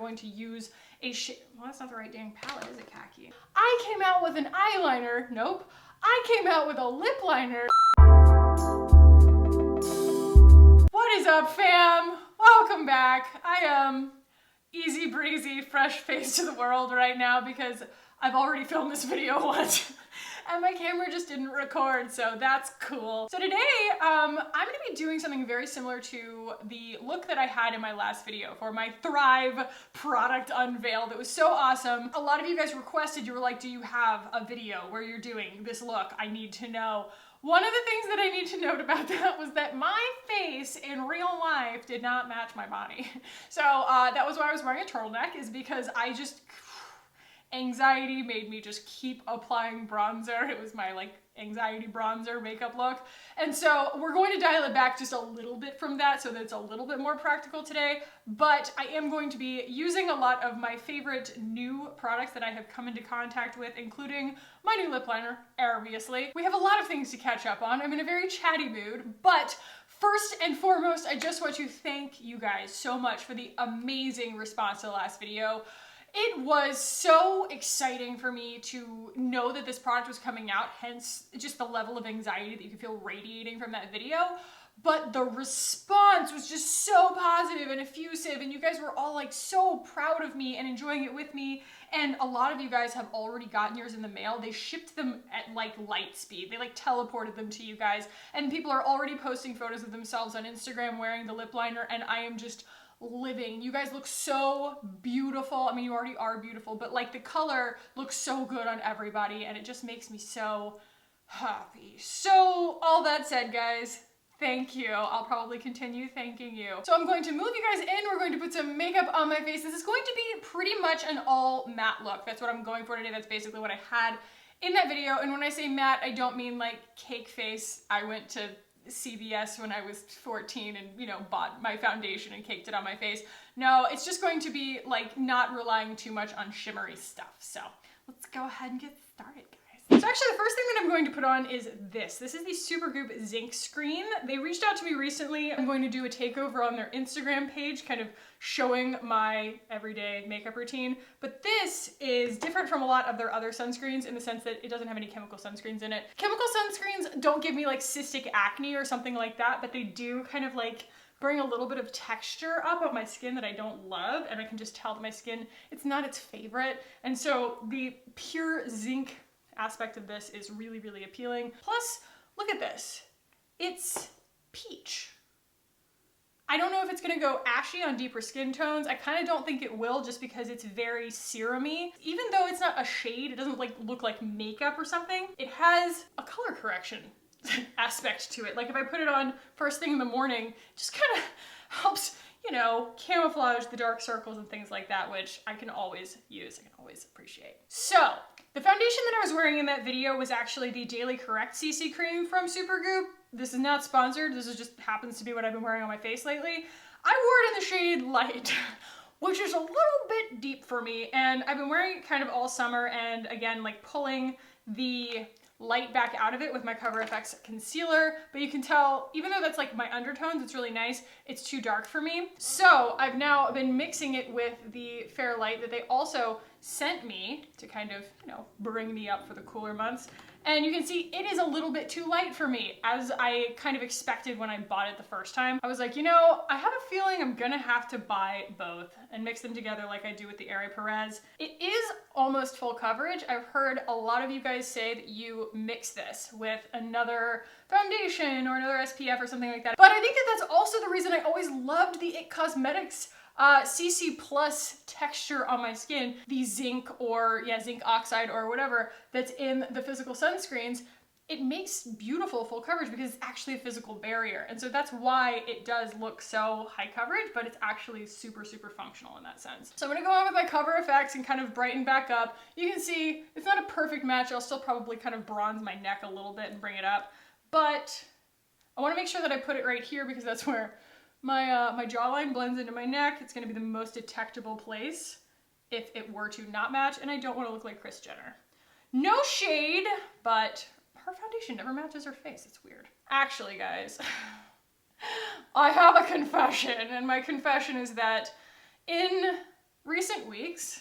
going to use a well, that's not the right dang palette, is it, Kackie? I came out with an eyeliner. Nope. I came out with a lip liner. What is up, fam? Welcome back. I am easy breezy, fresh face to the world right now because I've already filmed this video once and my camera just didn't record, so that's cool. So today, I'm gonna be doing something very similar to the look that I had in my last video for my Thrive product unveil that was so awesome. A lot of you guys requested, you were like, do you have a video where you're doing this look? I need to know. One of the things that I need to note about that was that my face in real life did not match my body. So that was why I was wearing a turtleneck, is because anxiety made me just keep applying bronzer. It was my like anxiety bronzer makeup look. And so we're going to dial it back just a little bit from that so that it's a little bit more practical today. But I am going to be using a lot of my favorite new products that I have come into contact with, including my new lip liner, obviously. We have a lot of things to catch up on. I'm in a very chatty mood, but first and foremost, I just want to thank you guys so much for the amazing response to the last video. It was so exciting for me to know that this product was coming out, hence just the level of anxiety that you could feel radiating from that video. But the response was just so positive and effusive, and you guys were all like so proud of me and enjoying it with me. And a lot of you guys have already gotten yours in the mail. They shipped them at like light speed. They like teleported them to you guys, and people are already posting photos of themselves on Instagram wearing the lip liner, and I am just living. You guys look so beautiful. I mean, you already are beautiful, but like the color looks so good on everybody, and it just makes me so happy. So all that said, guys, thank you. I'll probably continue thanking you. So I'm going to move you guys in. We're going to put some makeup on my face. This is going to be pretty much an all matte look. That's what I'm going for today. That's basically what I had in that video. And when I say matte, I don't mean like cake face. I went to CVS when I was 14 and, you know, bought my foundation and caked it on my face. No, it's just going to be like not relying too much on shimmery stuff. So let's go ahead and get started, guys. So actually the first thing that I'm going to put on is this. This is the SuperGoop Zinc Screen. They reached out to me recently. I'm going to do a takeover on their Instagram page, kind of showing my everyday makeup routine. But this is different from a lot of their other sunscreens in the sense that it doesn't have any chemical sunscreens in it. Chemical sunscreens don't give me like cystic acne or something like that, but they do kind of like bring a little bit of texture up on my skin that I don't love, and I can just tell that my skin, it's not its favorite. And so the pure zinc aspect of this is really, really appealing. Plus, look at this. It's peach. I don't know if it's gonna go ashy on deeper skin tones. I kind of don't think it will, just because it's very serum-y. Even though it's not a shade, it doesn't like look like makeup or something. It has a color correction aspect to it. Like if I put it on first thing in the morning, it just kind of helps, you know, camouflage the dark circles and things like that, which I can always use, I can always appreciate. So the foundation that I was wearing in that video was actually the Daily Correct CC cream from SuperGoop. This is not sponsored, this is just happens to be what I've been wearing on my face lately. I wore it in the shade Light, which is a little bit deep for me, and I've been wearing it kind of all summer, and again, like pulling the light back out of it with my Cover FX concealer, but you can tell, even though that's like my undertones, it's really nice, it's too dark for me. So I've now been mixing it with the Fair Light that they also sent me to kind of, you know, bring me up for the cooler months. And you can see it is a little bit too light for me, as I kind of expected when I bought it the first time. I was like, you know, I have a feeling I'm gonna have to buy both and mix them together like I do with the Airy Perez. It is almost full coverage. I've heard a lot of you guys say that you mix this with another foundation or another SPF or something like that. But I think that that's also the reason I always loved the IT Cosmetics CC Plus texture on my skin, the zinc or zinc oxide or whatever that's in the physical sunscreens. It makes beautiful full coverage because it's actually a physical barrier. And so that's why it does look so high coverage, but it's actually super, super functional in that sense. So I'm gonna go on with my Cover FX and kind of brighten back up. You can see it's not a perfect match. I'll still probably kind of bronze my neck a little bit and bring it up, but I wanna make sure that I put it right here because that's where my jawline blends into my neck. It's gonna be the most detectable place if it were to not match, and I don't wanna look like Kris Jenner. No shade, but her foundation never matches her face. It's weird. Actually, guys, I have a confession, and my confession is that in recent recent weeks,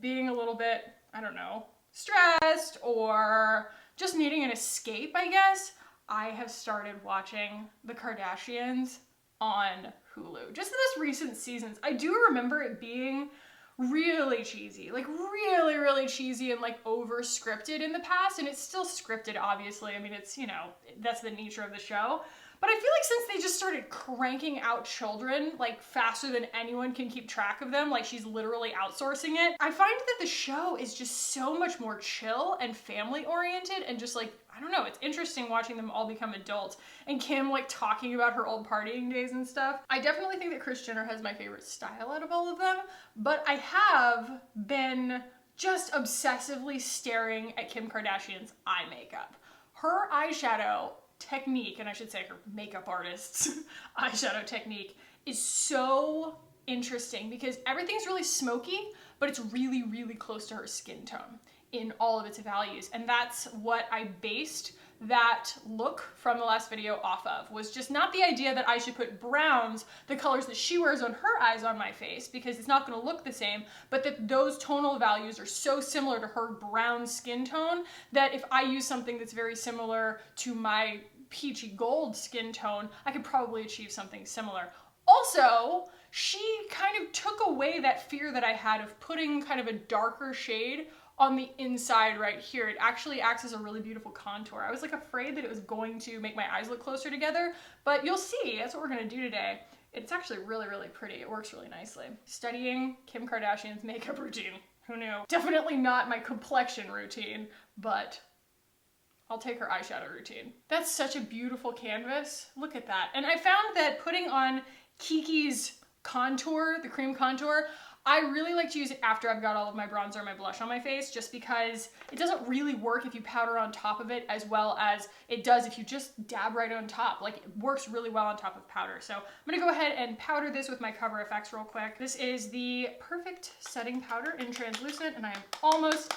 being a little bit, I don't know, stressed or just needing an escape, I guess, I have started watching The Kardashians on Hulu. Just in this recent seasons, I do remember it being really cheesy, like really, really cheesy and like over scripted in the past, and it's still scripted, obviously. I mean, it's, you know, that's the nature of the show. But I feel like since they just started cranking out children, like faster than anyone can keep track of them, like she's literally outsourcing it, I find that the show is just so much more chill and family oriented and just like, I don't know, it's interesting watching them all become adults. And Kim like talking about her old partying days and stuff. I definitely think that Kris Jenner has my favorite style out of all of them, but I have been just obsessively staring at Kim Kardashian's eye makeup. Her eyeshadow technique, and I should say her makeup artist's eyeshadow technique, is so interesting because everything's really smoky, but it's really, really close to her skin tone in all of its values. And that's what I based that look from the last video off of, was just not the idea that I should put browns, the colors that she wears on her eyes, on my face, because it's not going to look the same, but that those tonal values are so similar to her brown skin tone that if I use something that's very similar to my peachy gold skin tone, I could probably achieve something similar. Also, she kind of took away that fear that I had of putting kind of a darker shade on the inside right here. It actually acts as a really beautiful contour. I was like afraid that it was going to make my eyes look closer together, but you'll see, that's what we're gonna do today. It's actually really, really pretty. It works really nicely. Studying Kim Kardashian's makeup routine. Who knew? Definitely not my complexion routine, but I'll take her eyeshadow routine. That's such a beautiful canvas. Look at that. And I found that putting on Kiki's contour, the cream contour, I really like to use it after I've got all of my bronzer and my blush on my face, just because it doesn't really work if you powder on top of it as well as it does if you just dab right on top. Like, it works really well on top of powder. So I'm gonna go ahead and powder this with my Cover FX real quick. This is the Perfect Setting Powder in Translucent, and I am almost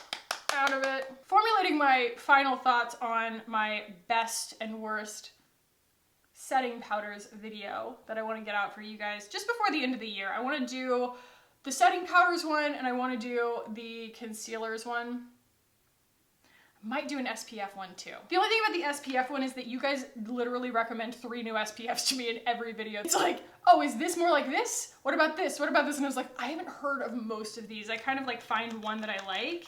out of it. Formulating my final thoughts on my best and worst setting powders video that I want to get out for you guys just before the end of the year. I want to do the setting powders one, and I want to do the concealers one. I might do an SPF one too. The only thing about the SPF one is that you guys literally recommend 3 new SPFs to me in every video. It's like, oh, is this more like this? What about this? What about this? And I was like, I haven't heard of most of these. I kind of like find one that I like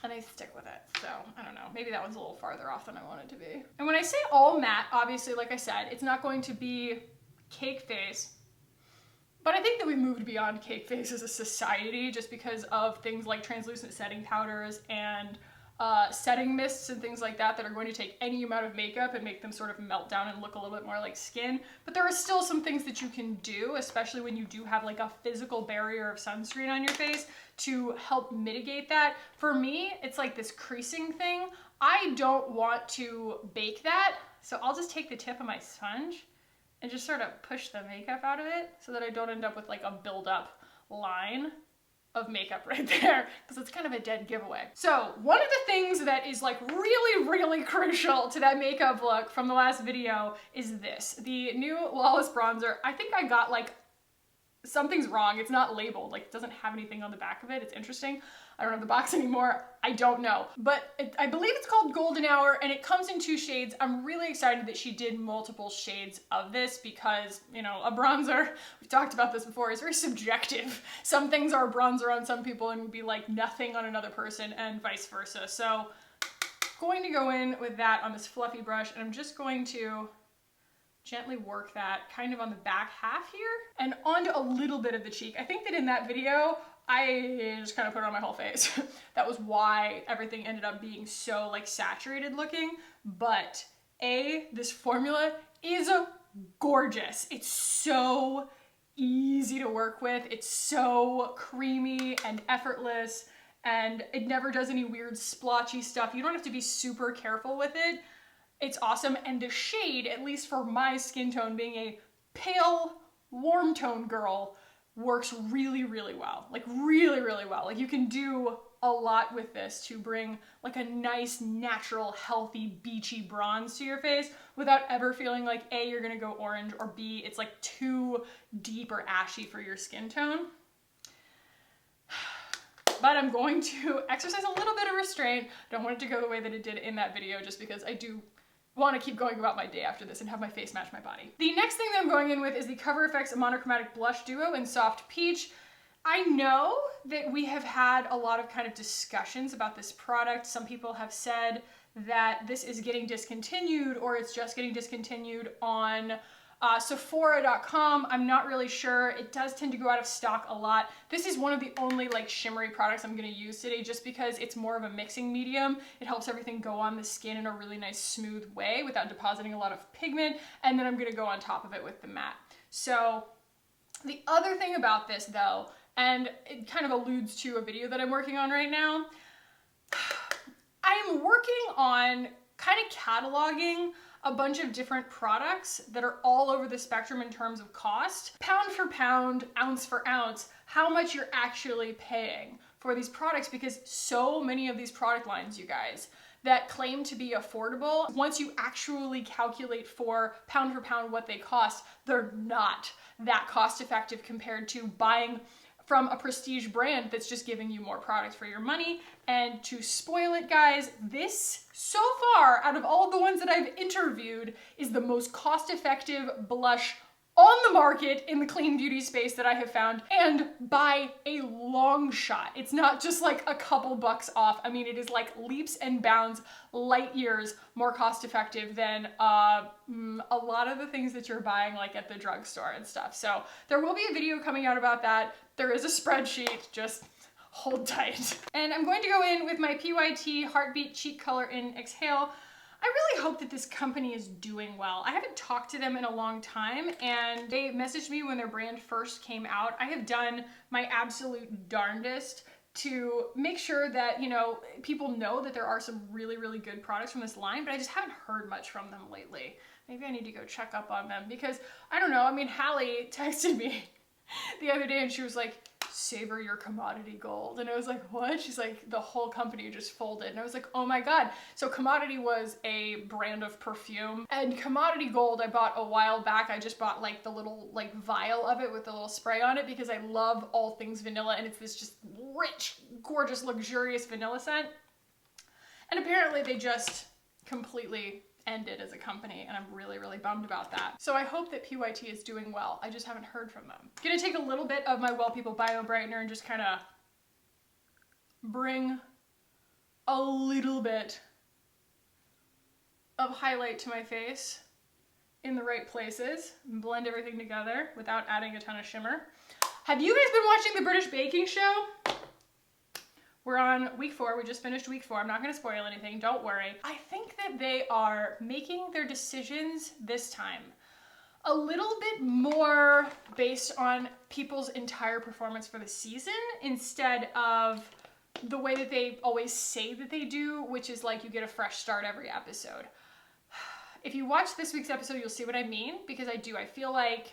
and I stick with it. So I don't know, maybe that one's a little farther off than I want it to be. And when I say all matte, obviously, like I said, it's not going to be cake face. But I think that we moved beyond cake face as a society just because of things like translucent setting powders and setting mists and things like that that are going to take any amount of makeup and make them sort of melt down and look a little bit more like skin. But there are still some things that you can do, especially when you do have like a physical barrier of sunscreen on your face, to help mitigate that. For me, it's like this creasing thing. I don't want to bake that, so I'll just take the tip of my sponge and just sort of push the makeup out of it so that I don't end up with like a build-up line of makeup right there, because it's kind of a dead giveaway. So one of the things that is like really, really crucial to that makeup look from the last video is this, the new Lawless bronzer. I think I got like, something's wrong. It's not labeled, like it doesn't have anything on the back of it. It's interesting. I don't have the box anymore. I don't know. But I believe it's called Golden Hour, and it comes in 2 shades. I'm really excited that she did multiple shades of this because, you know, a bronzer, we've talked about this before, is very subjective. Some things are a bronzer on some people and would be like nothing on another person, and vice versa. So going to go in with that on this fluffy brush, and I'm just going to gently work that kind of on the back half here and onto a little bit of the cheek. I think that in that video, I just kind of put it on my whole face. That was why everything ended up being so like saturated looking. But this formula is gorgeous. It's so easy to work with. It's so creamy and effortless, and it never does any weird splotchy stuff. You don't have to be super careful with it. It's awesome. And the shade, at least for my skin tone, being a pale, warm tone girl, works really, really well. Like really, really well. Like you can do a lot with this to bring like a nice, natural, healthy, beachy bronze to your face without ever feeling like A, you're gonna go orange, or B, it's like too deep or ashy for your skin tone. but I'm going to exercise a little bit of restraint. Don't want it to go the way that it did in that video, just because I do want to keep going about my day after this and have my face match my body. The next thing that I'm going in with is the Cover FX Monochromatic Blush Duo in Soft Peach. I know that we have had a lot of kind of discussions about this product. Some people have said that this is getting discontinued, or it's just getting discontinued on Sephora.com. I'm not really sure. It does tend to go out of stock a lot. This is one of the only like shimmery products I'm going to use today, just because it's more of a mixing medium. It helps everything go on the skin in a really nice smooth way without depositing a lot of pigment, and then I'm going to go on top of it with the matte. So the other thing about this though, and it kind of alludes to a video that I'm working on right now, I am working on kind of cataloging a bunch of different products that are all over the spectrum in terms of cost. Pound for pound, ounce for ounce, how much you're actually paying for these products, because so many of these product lines, you guys, that claim to be affordable, once you actually calculate for pound what they cost, they're not that cost effective compared to buying from a prestige brand that's just giving you more products for your money. And to spoil it, guys, this, so far, out of all of the ones that I've interviewed, is the most cost-effective blush on the market in the clean beauty space that I have found, and by a long shot. It's not just like a couple bucks off. I mean, it is like leaps and bounds, light years more cost-effective than a lot of the things that you're buying like at the drugstore and stuff. So there will be a video coming out about that. There is a spreadsheet, just hold tight. And I'm going to go in with my PYT Heartbeat Cheek Color in Exhale. I really hope that this company is doing well. I haven't talked to them in a long time, and they messaged me when their brand first came out. I have done my absolute darndest to make sure that, you know, people know that there are some really, really good products from this line, but I just haven't heard much from them lately. Maybe I need to go check up on them, because I don't know. I mean, Hallie texted me the other day and she was like, savor your commodity gold. And I was like, what? She's like, the whole company just folded. And I was like, oh my God. So Commodity was a brand of perfume, and Commodity Gold I bought a while back. I just bought like the little like vial of it with the little spray on it, because I love all things vanilla, and it's this just rich, gorgeous, luxurious vanilla scent. And apparently they just completely ended as a company, and I'm really, really bummed about that. So I hope that PYT is doing well. I just haven't heard from them. I'm gonna take a little bit of my Well People Bio Brightener and just kind of bring a little bit of highlight to my face in the right places and blend everything together without adding a ton of shimmer. Have you guys been watching the British Baking Show? We're on week 4. We just finished week 4. I'm not going to spoil anything. Don't worry. I think that they are making their decisions this time a little bit more based on people's entire performance for the season, instead of the way that they always say that they do, which is like you get a fresh start every episode. If you watch this week's episode, you'll see what I mean, because I feel like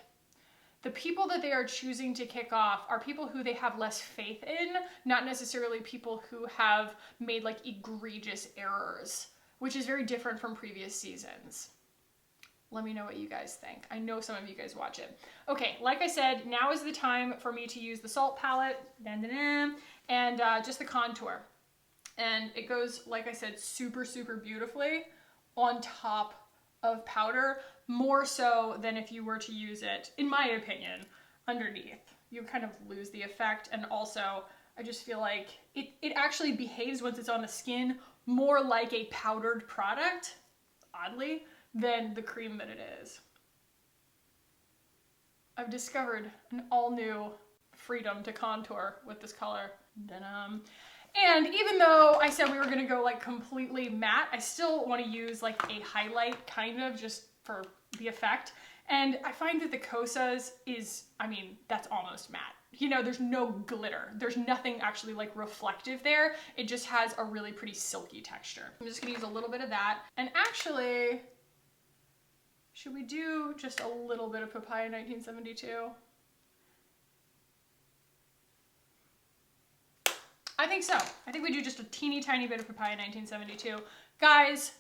the people that they are choosing to kick off are people who they have less faith in, not necessarily people who have made like egregious errors, which is very different from previous seasons. Let me know what you guys think. I know some of you guys watch it. Okay, like I said, now is the time for me to use the salt palette, and just the contour. And it goes, like I said, super, super beautifully on top of powder, more so than if you were to use it, in my opinion, underneath. You kind of lose the effect, and also I just feel like it actually behaves once it's on the skin more like a powdered product, oddly, than the cream that it is. I've discovered an all-new freedom to contour with this color. And even though I said we were gonna go like completely matte, I still want to use like a highlight, kind of, just for the effect. And I find that the Kosas is, I mean, that's almost matte. You know, there's no glitter. There's nothing actually like reflective there. It just has a really pretty silky texture. I'm just gonna use a little bit of that. And actually, should we do just a little bit of Papaya 1972? I think so. I think we do just a teeny tiny bit of Papaya 1972. Guys,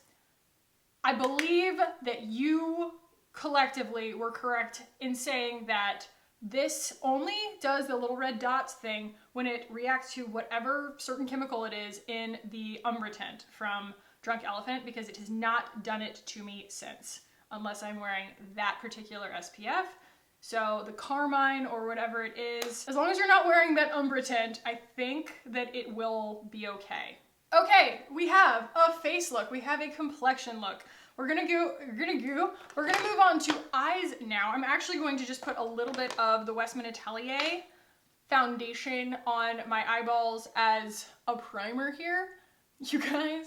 I believe that you collectively were correct in saying that This only does the little red dots thing when it reacts to whatever certain chemical it is in the Umbra tint from Drunk Elephant, because it has not done it to me since, unless I'm wearing that particular SPF. So the Carmine or whatever it is, as long as you're not wearing that Umbra tint, I think that it will be okay. Okay, we have a face look. We have a complexion look. We're gonna move on to eyes now. I'm actually going to just put a little bit of the Westman Atelier foundation on my eyeballs as a primer here. You guys,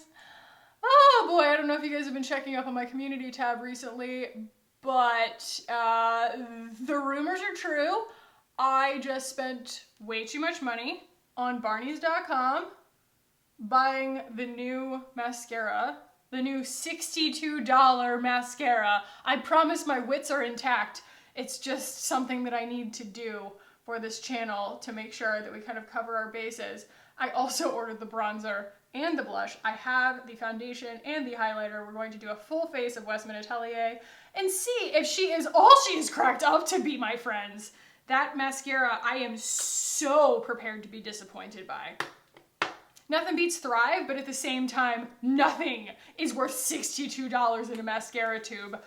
oh boy, I don't know if you guys have been checking up on my community tab recently, but the rumors are true. I just spent way too much money on Barneys.com buying the new mascara, the new $62 mascara. I promise my wits are intact. It's just something that I need to do for this channel to make sure that we kind of cover our bases. I also ordered the bronzer and the blush. I have the foundation and the highlighter. We're going to do a full face of Westman Atelier and see if she is all she is cracked up to be, my friends. That mascara, I am so prepared to be disappointed by. Nothing beats Thrive, but at the same time, nothing is worth $62 in a mascara tube.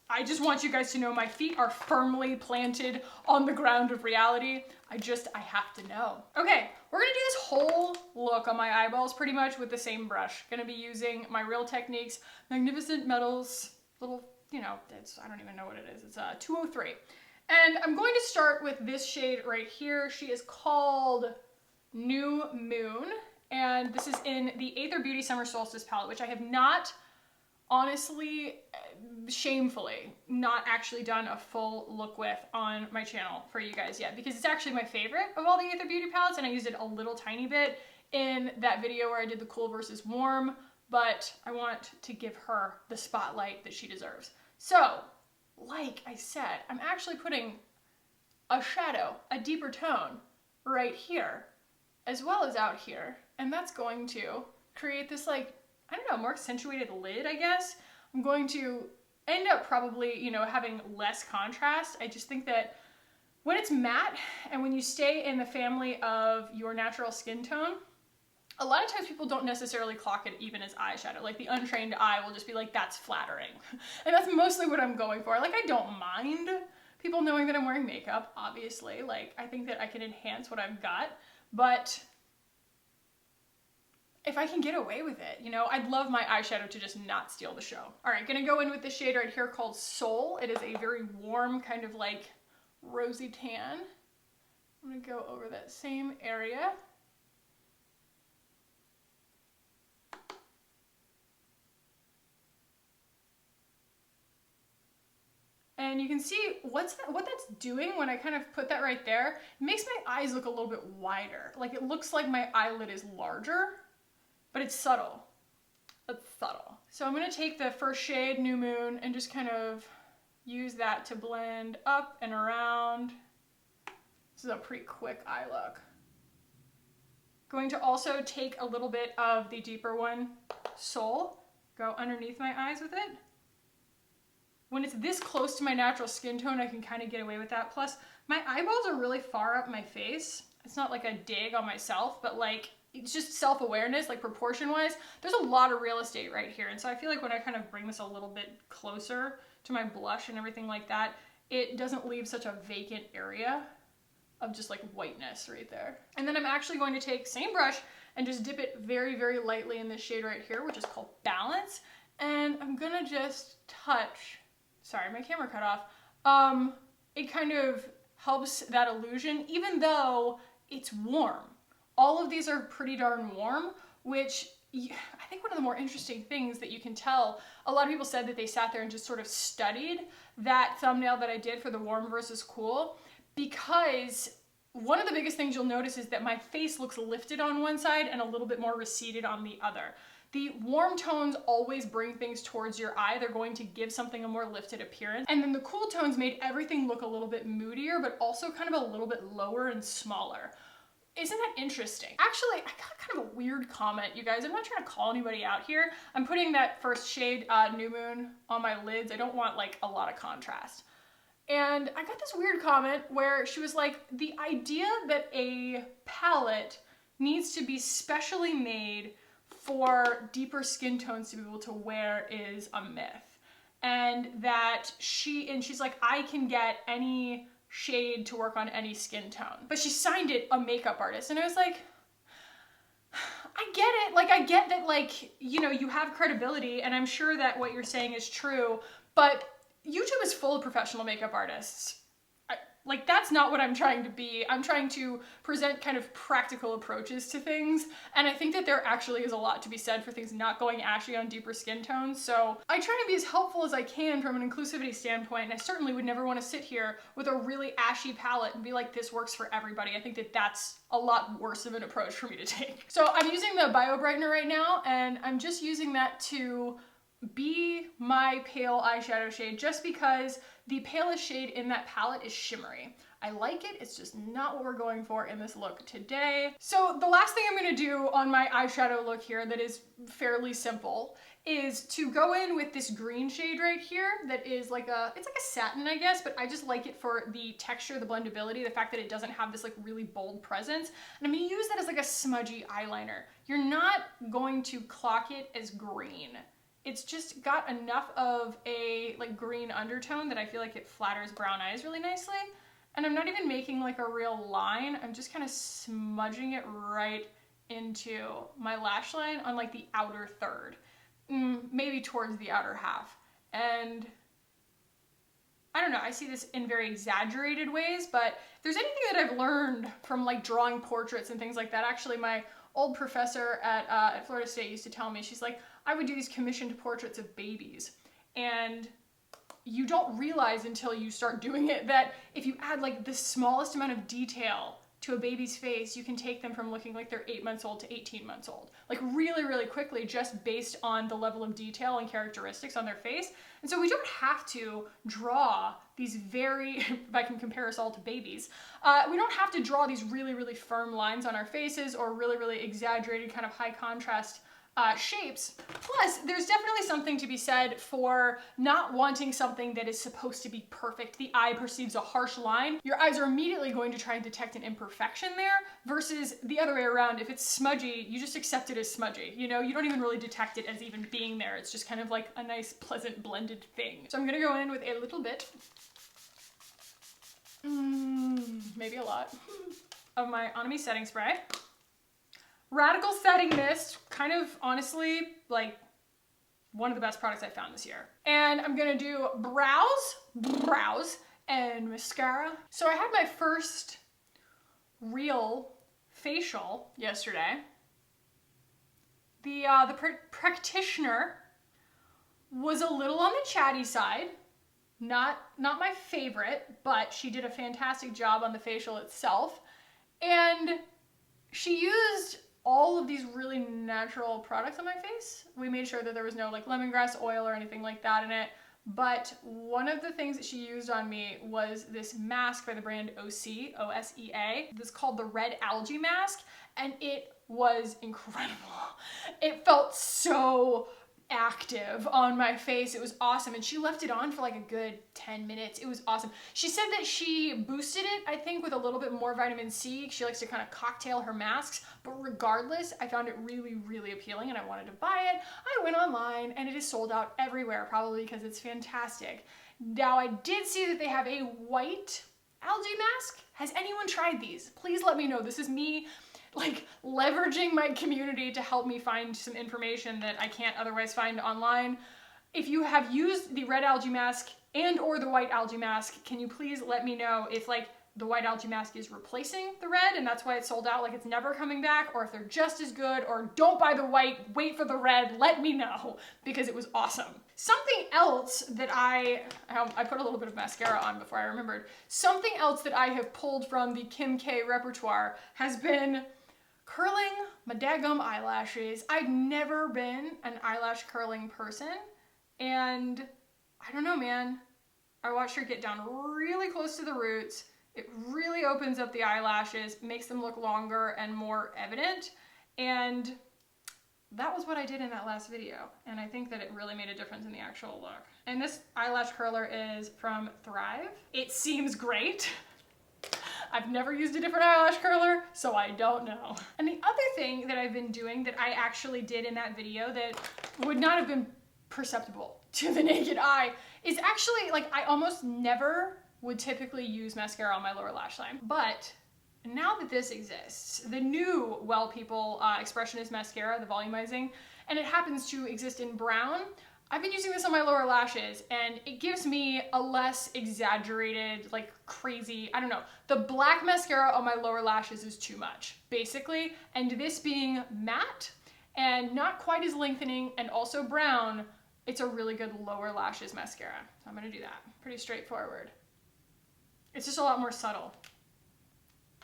I just want you guys to know my feet are firmly planted on the ground of reality. I have to know. Okay, we're gonna do this whole look on my eyeballs pretty much with the same brush. Gonna be using my Real Techniques Magnificent Metals little, you know, I don't even know what it is. It's 203. And I'm going to start with this shade right here. She is called New Moon, and this is in the Aether Beauty Summer Solstice palette, which I have not, honestly, shamefully, not actually done a full look with on my channel for you guys yet, because it's actually my favorite of all the Aether Beauty palettes, and I used it a little tiny bit in that video where I did the cool versus warm, but I want to give her the spotlight that she deserves. So, like I said, I'm actually putting a shadow, a deeper tone, right here, as well as out here, and that's going to create this, like, I don't know, more accentuated lid, I guess. I'm going to end up probably, you know, having less contrast. I just think that when it's matte and when you stay in the family of your natural skin tone, a lot of times people don't necessarily clock it even as eyeshadow. Like, the untrained eye will just be like, that's flattering. And that's mostly what I'm going for. Like, I don't mind people knowing that I'm wearing makeup, obviously. Like, I think that I can enhance what I've got. But if I can get away with it, you know, I'd love my eyeshadow to just not steal the show. All right, gonna go in with this shade right here called Soul. It is a very warm, kind of like rosy tan. I'm gonna go over that same area. And you can see what that's doing when I kind of put that right there. It makes my eyes look a little bit wider. Like, it looks like my eyelid is larger, but it's subtle. It's subtle. So I'm gonna take the first shade, New Moon, and just kind of use that to blend up and around. This is a pretty quick eye look. Going to also take a little bit of the deeper one, Soul, go underneath my eyes with it. When it's this close to my natural skin tone, I can kind of get away with that. Plus, my eyeballs are really far up my face. It's not like a dig on myself, but like, it's just self-awareness, like proportion-wise. There's a lot of real estate right here. And so I feel like when I kind of bring this a little bit closer to my blush and everything like that, it doesn't leave such a vacant area of just like whiteness right there. And then I'm actually going to take same brush and just dip it very, very lightly in this shade right here, which is called Balance. And I'm gonna just touch, sorry, my camera cut off. It kind of helps that illusion, even though it's warm. All of these are pretty darn warm, which I think one of the more interesting things that you can tell, a lot of people said that they sat there and just sort of studied that thumbnail that I did for the warm versus cool, because one of the biggest things you'll notice is that my face looks lifted on one side and a little bit more receded on the other. The warm tones always bring things towards your eye. They're going to give something a more lifted appearance. And then the cool tones made everything look a little bit moodier, but also kind of a little bit lower and smaller. Isn't that interesting? Actually, I got kind of a weird comment, you guys. I'm not trying to call anybody out here. I'm putting that first shade, New Moon, on my lids. I don't want like a lot of contrast. And I got this weird comment where she was like, the idea that a palette needs to be specially made for deeper skin tones to be able to wear is a myth. And that she's like, I can get any shade to work on any skin tone. But she signed it a makeup artist. And I was like, I get it. Like, I get that, like, you know, you have credibility and I'm sure that what you're saying is true, but YouTube is full of professional makeup artists. Like, that's not what I'm trying to be. I'm trying to present kind of practical approaches to things, and I think that there actually is a lot to be said for things not going ashy on deeper skin tones, so I try to be as helpful as I can from an inclusivity standpoint, and I certainly would never want to sit here with a really ashy palette and be like, this works for everybody. I think that that's a lot worse of an approach for me to take. So I'm using the Bio Brightener right now, and I'm just using that to be my pale eyeshadow shade just because the palest shade in that palette is shimmery. I like it, it's just not what we're going for in this look today. So the last thing I'm gonna do on my eyeshadow look here that is fairly simple is to go in with this green shade right here that is like it's like a satin, I guess, but I just like it for the texture, the blendability, the fact that it doesn't have this like really bold presence. And I'm gonna use that as like a smudgy eyeliner. You're not going to clock it as green. It's just got enough of a like green undertone that I feel like it flatters brown eyes really nicely. And I'm not even making like a real line. I'm just kind of smudging it right into my lash line on like the outer third, maybe towards the outer half. And I don't know, I see this in very exaggerated ways, but if there's anything that I've learned from like drawing portraits and things like that, actually my old professor at Florida State used to tell me, she's like, I would do these commissioned portraits of babies, and you don't realize until you start doing it that if you add like the smallest amount of detail to a baby's face, you can take them from looking like they're 8 months old to 18 months old. Like really, really quickly, just based on the level of detail and characteristics on their face. And so we don't have to draw these very, if I can compare us all to babies, we don't have to draw these really, really firm lines on our faces or really, really exaggerated kind of high contrast shapes. Plus, there's definitely something to be said for not wanting something that is supposed to be perfect. The eye perceives a harsh line. Your eyes are immediately going to try and detect an imperfection there, versus the other way around. If it's smudgy, you just accept it as smudgy. You know, you don't even really detect it as even being there. It's just kind of like a nice, pleasant, blended thing. So I'm gonna go in with a little bit, maybe a lot, of my Onami setting spray. Radical Setting Mist, kind of honestly like one of the best products I found this year. And I'm gonna do brows and mascara. So I had my first real facial yesterday. The practitioner was a little on the chatty side. Not my favorite, but she did a fantastic job on the facial itself. And she used all of these really natural products on my face. We made sure that there was no like lemongrass oil or anything like that in it. But one of the things that she used on me was this mask by the brand OSEA. It's called the Red Algae Mask, and it was incredible. It felt so active on my face. It was awesome. And she left it on for like a good 10 minutes. It was awesome. She said that she boosted it, I think, with a little bit more vitamin C. She likes to kind of cocktail her masks, but regardless, I found it really, really appealing and I wanted to buy it. I went online and it is sold out everywhere, probably because it's fantastic. Now, I did see that they have a white algae mask. Has anyone tried these? Please let me know. This is me like leveraging my community to help me find some information that I can't otherwise find online. If you have used the red algae mask and or the white algae mask, can you please let me know if like the white algae mask is replacing the red and that's why it's sold out, like it's never coming back, or if they're just as good, or don't buy the white, wait for the red, let me know, because it was awesome. Something else that I put a little bit of mascara on before I remembered. Something else that I have pulled from the Kim K repertoire has been curling my daggum eyelashes. I've never been an eyelash curling person, and I don't know, man. I watched her get down really close to the roots. It really opens up the eyelashes, makes them look longer and more evident, and that was what I did in that last video, and I think that it really made a difference in the actual look. And this eyelash curler is from Thrive. It seems great. I've never used a different eyelash curler, so I don't know. And the other thing that I've been doing that I actually did in that video that would not have been perceptible to the naked eye is actually, like, I almost never would typically use mascara on my lower lash line. But now that this exists, the new Well People Expressionist mascara, the volumizing, and it happens to exist in brown, I've been using this on my lower lashes, and it gives me a less exaggerated, like crazy, I don't know. The black mascara on my lower lashes is too much, basically, and this being matte and not quite as lengthening and also brown, it's a really good lower lashes mascara. So I'm gonna do that. Pretty straightforward. It's just a lot more subtle.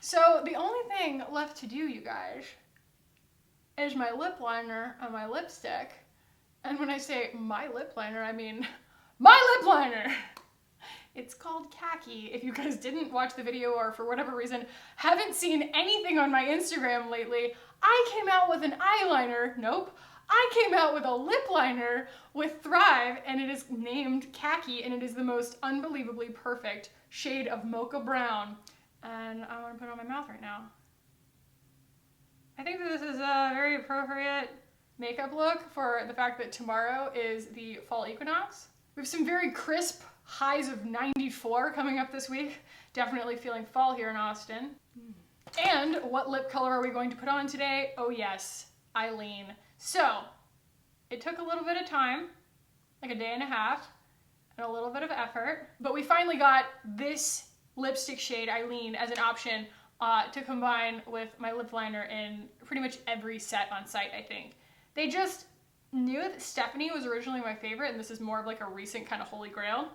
So the only thing left to do, you guys, is my lip liner and my lipstick. And when I say my lip liner, I mean my lip liner. It's called Kackie. If you guys didn't watch the video or for whatever reason haven't seen anything on my Instagram lately, I came out with an eyeliner. Nope. I came out with a lip liner with Thrive, and it is named Kackie, and it is the most unbelievably perfect shade of mocha brown. And I want to put it on my mouth right now. I think that this is a very appropriate makeup look for the fact that tomorrow is the fall equinox. We have some very crisp highs of 94 coming up this week. Definitely feeling fall here in Austin. And what lip color are we going to put on today? Oh yes, Eileen. So, it took a little bit of time, like a day and a half, and a little bit of effort, but we finally got this lipstick shade, Eileen, as an option to combine with my lip liner in pretty much every set on site, I think. They just knew that Stephanie was originally my favorite, and this is more of like a recent kind of holy grail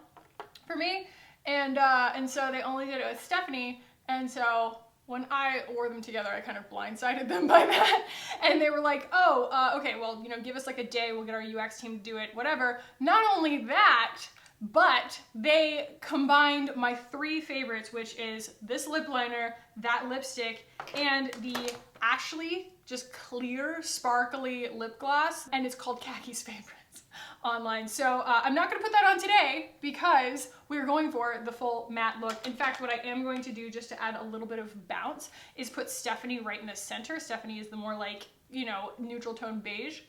for me. And so they only did it with Stephanie, and so when I wore them together, I kind of blindsided them by that. And they were like, oh, okay, well, you know, give us like a day, we'll get our UX team to do it, whatever. Not only that, but they combined my three favorites, which is this lip liner, that lipstick, and the Ashley just clear, sparkly lip gloss, and it's called Kackie's Favorites online. So I'm not gonna put that on today because we're going for the full matte look. In fact, what I am going to do just to add a little bit of bounce is put Stephanie right in the center. Stephanie is the more like, you know, neutral tone beige.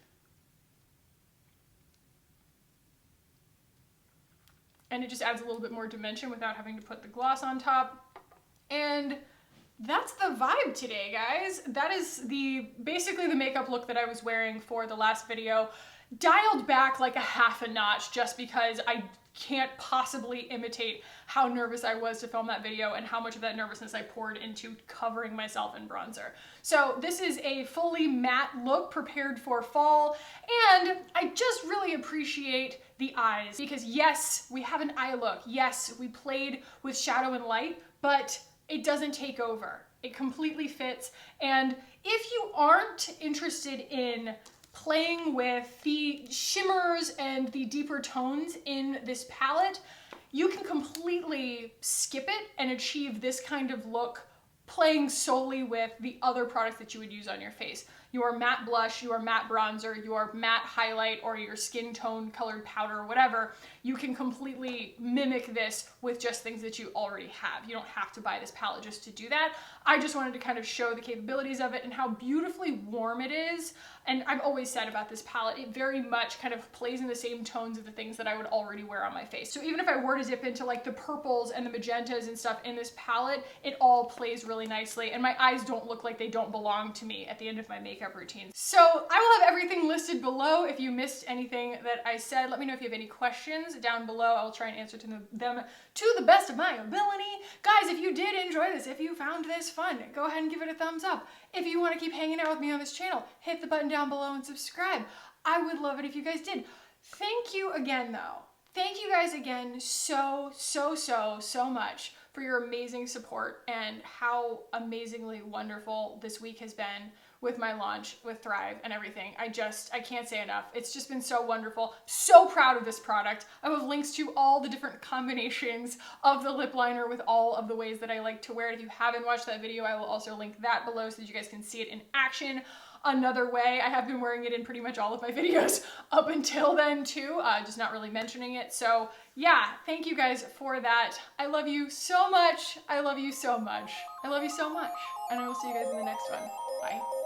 And it just adds a little bit more dimension without having to put the gloss on top. And that's the vibe today, guys. That is basically the makeup look that I was wearing for the last video. Dialed back like a half a notch just because I can't possibly imitate how nervous I was to film that video and how much of that nervousness I poured into covering myself in bronzer. So this is a fully matte look prepared for fall, and I just really appreciate the eyes because yes, we have an eye look. Yes, we played with shadow and light, but it doesn't take over. It completely fits. And if you aren't interested in playing with the shimmers and the deeper tones in this palette, you can completely skip it and achieve this kind of look playing solely with the other products that you would use on your face. Your matte blush, your matte bronzer, your matte highlight, or your skin tone colored powder or whatever, you can completely mimic this with just things that you already have. You don't have to buy this palette just to do that. I just wanted to kind of show the capabilities of it and how beautifully warm it is. And I've always said about this palette, it very much kind of plays in the same tones of the things that I would already wear on my face. So even if I were to dip into like the purples and the magentas and stuff in this palette, it all plays really nicely. And my eyes don't look like they don't belong to me at the end of my makeup routine. So I will have everything listed below. If you missed anything that I said, let me know if you have any questions down below. I will try and answer them to the best of my ability. Guys, if you did enjoy this, if you found this fun, go ahead and give it a thumbs up. If you want to keep hanging out with me on this channel, hit the button down below and subscribe. I would love it if you guys did. Thank you again though. Thank you guys again so much for your amazing support and how amazingly wonderful this week has been with my launch with Thrive and everything. I can't say enough. It's just been so wonderful. So proud of this product. I have links to all the different combinations of the lip liner with all of the ways that I like to wear it. If you haven't watched that video, I will also link that below so that you guys can see it in action. another way. I have been wearing it in pretty much all of my videos up until then too, just not really mentioning it. So yeah, thank you guys for that. I love you so much. I love you so much. I love you so much. And I will see you guys in the next one. Bye.